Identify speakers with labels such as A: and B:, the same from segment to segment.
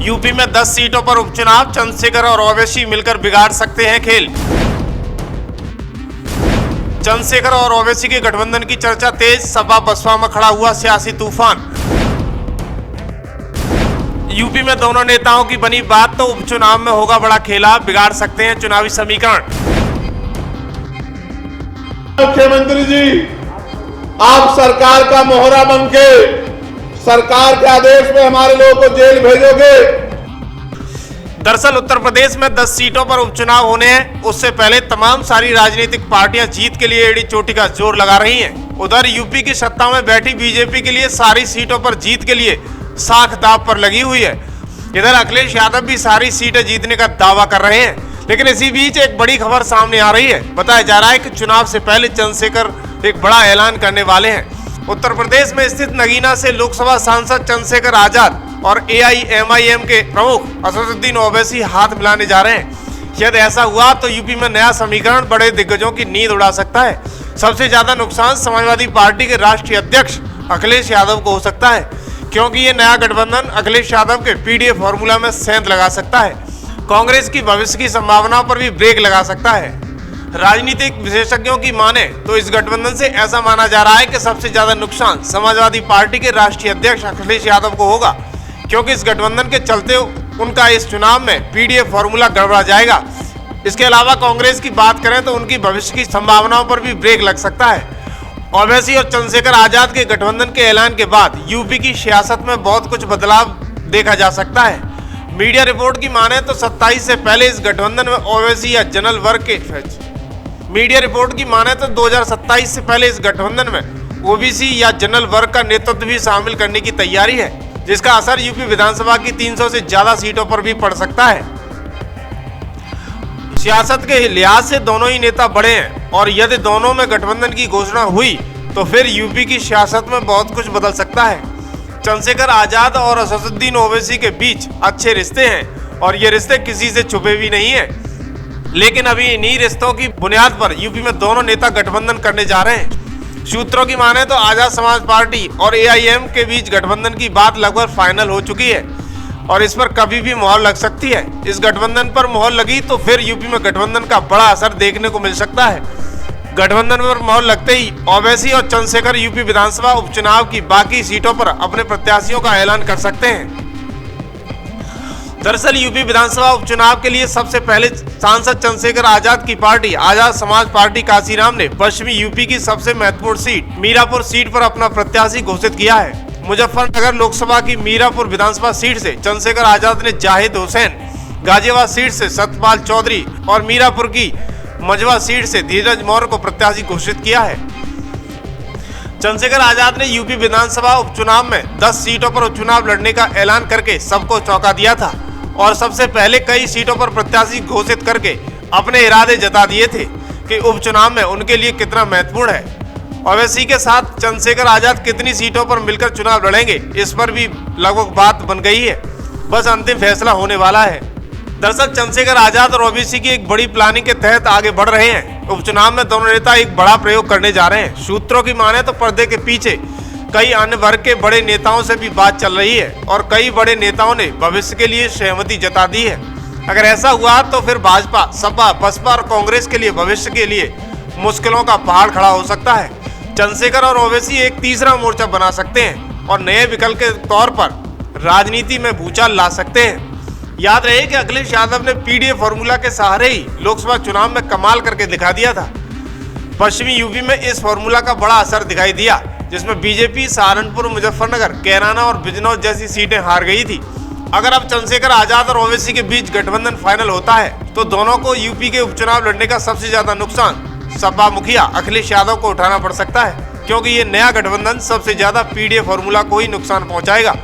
A: UP में 10 सीटों पर उपचुनाव, चंद्रशेखर और ओवैसी मिलकर बिगाड़ सकते हैं खेल। चंद्रशेखर और ओवैसी के गठबंधन की चर्चा तेज, सपा बसपा में खड़ा हुआ सियासी तूफान। यूपी में दोनों नेताओं की बनी बात, तो उपचुनाव में होगा बड़ा खेला, बिगाड़ सकते हैं चुनावी समीकरण।
B: मुख्यमंत्री जी, आप सरकार का मोहरा बनके सरकार के आदेश में हमारे लोगों को जेल भेजोगे।
A: दरअसल उत्तर प्रदेश में 10 सीटों पर उपचुनाव होने हैं, उससे पहले तमाम सारी राजनीतिक पार्टियां जीत के लिए एड़ी चोटी का जोर लगा रही हैं। उधर यूपी की सत्ता में बैठी बीजेपी के लिए सारी सीटों पर जीत के लिए साख दाव पर लगी हुई है। इधर अखिलेश यादव भी सारी सीटें जीतने का दावा कर रहे हैं, लेकिन इसी बीच एक बड़ी खबर सामने आ रही है। बताया जा रहा है कि चुनाव से पहले चंद्रशेखर एक बड़ा ऐलान करने वाले हैं। उत्तर प्रदेश में स्थित नगीना से लोकसभा सांसद चंद्रशेखर आजाद और AIMIM के प्रमुख असदुद्दीन ओवैसी हाथ मिलाने जा रहे हैं। यदि ऐसा हुआ तो यूपी में नया समीकरण बड़े दिग्गजों की नींद उड़ा सकता है। सबसे ज्यादा नुकसान समाजवादी पार्टी के राष्ट्रीय अध्यक्ष अखिलेश यादव को हो सकता है, क्योंकि ये नया गठबंधन अखिलेश यादव के PDA फॉर्मूला में सेंध लगा सकता है। कांग्रेस की भविष्य की संभावनाओं पर भी ब्रेक लगा सकता है। राजनीतिक विशेषज्ञों की माने तो इस गठबंधन से ऐसा माना जा रहा है कि सबसे ज्यादा नुकसान समाजवादी पार्टी के राष्ट्रीय अध्यक्ष अखिलेश यादव को होगा, क्योंकि इस गठबंधन के चलते उनका इस चुनाव में PDA फॉर्मूला गड़बड़ा जाएगा। इसके अलावा कांग्रेस की बात करें तो उनकी भविष्य की संभावनाओं पर भी ब्रेक लग सकता है। ओवैसी और चंद्रशेखर आजाद के गठबंधन के ऐलान के बाद यूपी की सियासत में बहुत कुछ बदलाव देखा जा सकता है। मीडिया रिपोर्ट की माने तो 27 से पहले इस गठबंधन में ओवैसी या जनरल वर्ग के 2027 से पहले इस गठबंधन में ओबीसी या जनरल वर्ग का नेतृत्व भी शामिल करने की तैयारी है, जिसका असर यूपी विधानसभा की 300 से ज्यादा सीटों पर भी पड़ सकता है। सियासत के लिहाज से दोनों ही नेता बड़े हैं, और यदि दोनों में गठबंधन की घोषणा हुई तो फिर यूपी की सियासत में बहुत कुछ बदल सकता है। चंद्रशेखर आजाद और असदुद्दीन ओवैसी के बीच अच्छे रिश्ते हैं, और ये रिश्ते किसी से छुपे भी नहीं है। लेकिन अभी इन्हीं रिश्तों की बुनियाद पर यूपी में दोनों नेता गठबंधन करने जा रहे हैं। सूत्रों की माने तो आजाद समाज पार्टी और AIM के बीच गठबंधन की बात लगभग फाइनल हो चुकी है, और इस पर कभी भी मोहर लग सकती है। इस गठबंधन पर मोहर लगी तो फिर यूपी में गठबंधन का बड़ा असर देखने को मिल सकता है। गठबंधन पर मोहर लगते ही ओवैसी और चंद्रशेखर यूपी विधानसभा उपचुनाव की बाकी सीटों पर अपने प्रत्याशियों का ऐलान कर सकते हैं। दरअसल यूपी विधानसभा उपचुनाव के लिए सबसे पहले सांसद चंद्रशेखर आजाद की पार्टी आजाद समाज पार्टी काशीराम ने पश्चिमी यूपी की सबसे महत्वपूर्ण सीट मीरापुर सीट पर अपना प्रत्याशी घोषित किया है। मुजफ्फरनगर लोकसभा की मीरापुर विधानसभा सीट से चंद्रशेखर आजाद ने जाहिद हुसैन, गाजियाबाद सीट से सत्यपाल चौधरी और मीरापुर की मझवा सीट से धीरज मौर्य को प्रत्याशी घोषित किया है। चंद्रशेखर आजाद ने यूपी विधानसभा उपचुनाव में 10 सीटों पर उपचुनाव लड़ने का ऐलान करके सबको चौंका दिया था, और सबसे पहले कई सीटों पर प्रत्याशी घोषित करके अपने इरादे जता दिए थे कि उपचुनाव में उनके लिए कितना महत्वपूर्ण है। ओवैसी के साथ चंद्रशेखर आजाद कितनी सीटों पर मिलकर चुनाव लड़ेंगे, इस पर भी लगभग बात बन गई है। बस अंतिम फैसला होने वाला है। दरअसल चंद्रशेखर आजाद और ओबीसी की एक बड़ी प्लानिंग के तहत आगे बढ़ रहे हैं। उपचुनाव में दोनों नेता एक बड़ा प्रयोग करने जा रहे हैं। सूत्रों की माने तो पर्दे के पीछे कई अन्य वर्ग के बड़े नेताओं से भी बात चल रही है, और कई बड़े नेताओं ने भविष्य के लिए सहमति जता दी है। अगर ऐसा हुआ तो फिर भाजपा, सपा, बसपा और कांग्रेस के लिए भविष्य के लिए मुश्किलों का पहाड़ खड़ा हो सकता है। चंद्रशेखर और ओवैसी एक तीसरा मोर्चा बना सकते हैं और नए विकल्प के तौर पर राजनीति में भूचाल ला सकते हैं। याद रहे कि अखिलेश यादव ने PDA फॉर्मूला के सहारे ही लोकसभा चुनाव में कमाल करके दिखा दिया था। पश्चिमी यूपी में इस फॉर्मूला का बड़ा असर दिखाई दिया, जिसमें बीजेपी सहारनपुर, मुजफ्फरनगर, कैराना और बिजनौर जैसी सीटें हार गई थी। अगर अब चंद्रशेखर आजाद और ओवैसी के बीच गठबंधन फाइनल होता है तो दोनों को यूपी के उपचुनाव लड़ने का सबसे ज्यादा नुकसान सपा मुखिया अखिलेश यादव को उठाना पड़ सकता है, क्योंकि ये नया गठबंधन सबसे ज्यादा PDA फॉर्मूला को ही नुकसान पहुंचाएगा।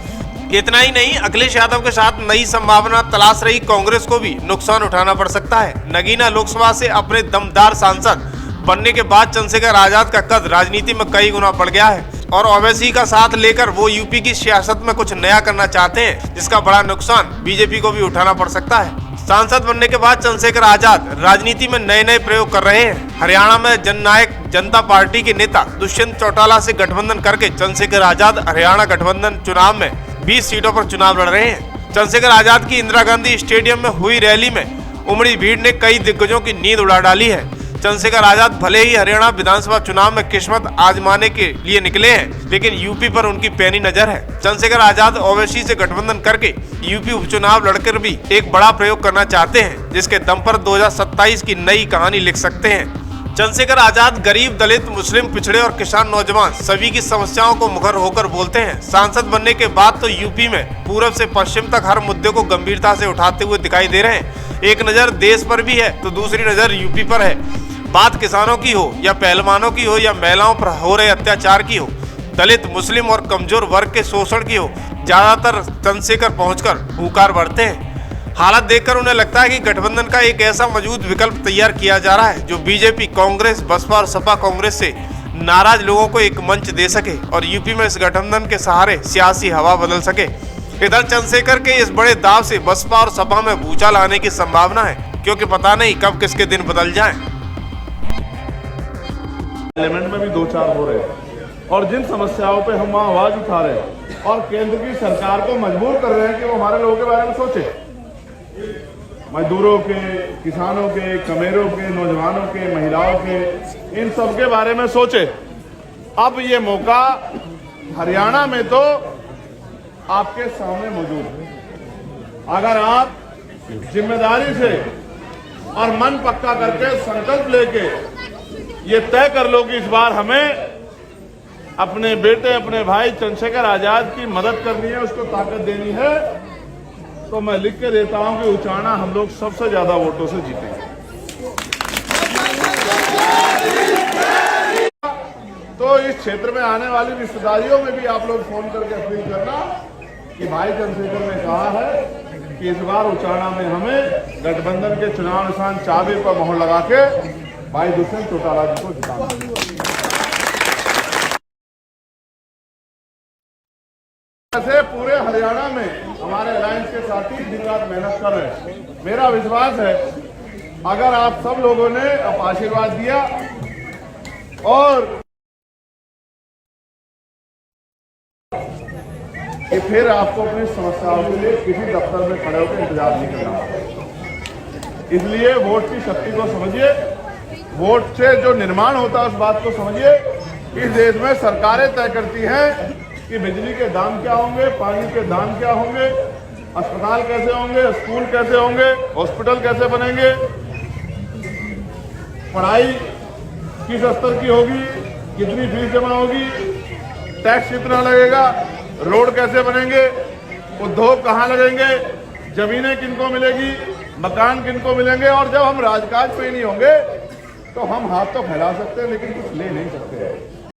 A: इतना ही नहीं, अखिलेश यादव के साथ नई संभावना तलाश रही कांग्रेस को भी नुकसान उठाना पड़ सकता है। नगीना लोकसभा से अपने दमदार सांसद बनने के बाद चंद्रशेखर आजाद का कद राजनीति में कई गुना बढ़ गया है, और ओवैसी का साथ लेकर वो यूपी की सियासत में कुछ नया करना चाहते हैं, जिसका बड़ा नुकसान बीजेपी को भी उठाना पड़ सकता है। सांसद बनने के बाद चंद्रशेखर आजाद राजनीति में नए नए प्रयोग कर रहे हैं। हरियाणा में जननायक जनता पार्टी के नेता दुष्यंत चौटाला से गठबंधन करके चंद्रशेखर आजाद हरियाणा गठबंधन चुनाव में 20 सीटों पर चुनाव लड़ रहे हैं। चंद्रशेखर आजाद की इंदिरा गांधी स्टेडियम में हुई रैली में उमड़ी भीड़ ने कई दिग्गजों की नींद उड़ा डाली है। चंद्रशेखर आजाद भले ही हरियाणा विधानसभा चुनाव में किस्मत आजमाने के लिए निकले हैं, लेकिन यूपी पर उनकी पैनी नजर है। चंद्रशेखर आजाद ओवैसी से गठबंधन करके यूपी उपचुनाव लड़कर भी एक बड़ा प्रयोग करना चाहते हैं, जिसके दम पर 2027 की नई कहानी लिख सकते हैं। चंद्रशेखर आजाद गरीब, दलित, मुस्लिम, पिछड़े और किसान नौजवान सभी की समस्याओं को मुखर होकर बोलते हैं। सांसद बनने के बाद तो यूपी में पूरब से पश्चिम तक हर मुद्दे को गंभीरता से उठाते हुए दिखाई दे रहे हैं। एक नज़र देश पर भी है तो दूसरी नज़र यूपी पर है। बात किसानों की हो या पहलवानों की हो या महिलाओं पर हो रहे अत्याचार की हो, दलित, मुस्लिम और कमजोर वर्ग के शोषण की हो, ज्यादातर चंद्रशेखर पहुंचकर हुंकार भरते हैं। हालत देखकर उन्हें लगता है कि गठबंधन का एक ऐसा मजबूत विकल्प तैयार किया जा रहा है जो बीजेपी, कांग्रेस, बसपा और सपा कांग्रेस से नाराज लोगों को एक मंच दे सके और यूपी में इस गठबंधन के सहारे सियासी हवा बदल सके। इधर चंद्रशेखर के इस बड़े दाव से बसपा और सपा में भूचाल आने की संभावना है, क्योंकि पता नहीं कब किसके दिन बदल जाएं।
C: पार्लियामेंट में भी 2-4 हो रहे हैं और जिन समस्याओं पे हम वहाँ आवाज उठा रहे हैं और केंद्र की सरकार को मजबूर कर रहे हैं कि वो हमारे लोगों के बारे में सोचे, मजदूरों के, किसानों के, कमेरों के, नौजवानों के, महिलाओं के, इन सब के बारे में सोचे। अब ये मौका हरियाणा में तो आपके सामने मौजूद है। अगर आप जिम्मेदारी से और मन पक्का करके संकल्प लेके ये तय कर लो कि इस बार हमें अपने बेटे, अपने भाई चंद्रशेखर आजाद की मदद करनी है, उसको ताकत देनी है, तो मैं लिख के देता हूं कि उचाना हम लोग सबसे ज्यादा वोटों से जीतेंगे। तो इस क्षेत्र में आने वाली रिश्तेदारियों में भी आप लोग फोन करके अपील करना कि भाई चंद्रशेखर ने कहा है कि इस बार उचाना में हमें गठबंधन के चुनाव निशान चाबी पर मोहर लगा के भाई दुष्यंत चौटाला जी को जिताना। ऐसे पूरे हरियाणा में हमारे अलायंस के साथी दिन रात मेहनत कर रहे हैं। मेरा विश्वास है अगर आप सब लोगों ने आशीर्वाद दिया और कि फिर आपको अपनी समस्याओं के लिए किसी दफ्तर में खड़े होकर इंतजार नहीं करना। इसलिए वोट की शक्ति को समझिए, वोट से जो निर्माण होता है उस बात को समझिए। इस देश में सरकारें तय करती हैं कि बिजली के दाम क्या होंगे, पानी के दाम क्या होंगे, अस्पताल कैसे होंगे, स्कूल कैसे होंगे, हॉस्पिटल कैसे बनेंगे, पढ़ाई किस स्तर की होगी, कितनी फीस जमा होगी, टैक्स कितना लगेगा, रोड कैसे बनेंगे, उद्योग कहाँ लगेंगे, जमीनें किनको मिलेगी, मकान किनको मिलेंगे। और जब हम राजकाज पे नहीं होंगे तो हम हाथ तो फैला सकते हैं लेकिन कुछ ले नहीं सकते हैं।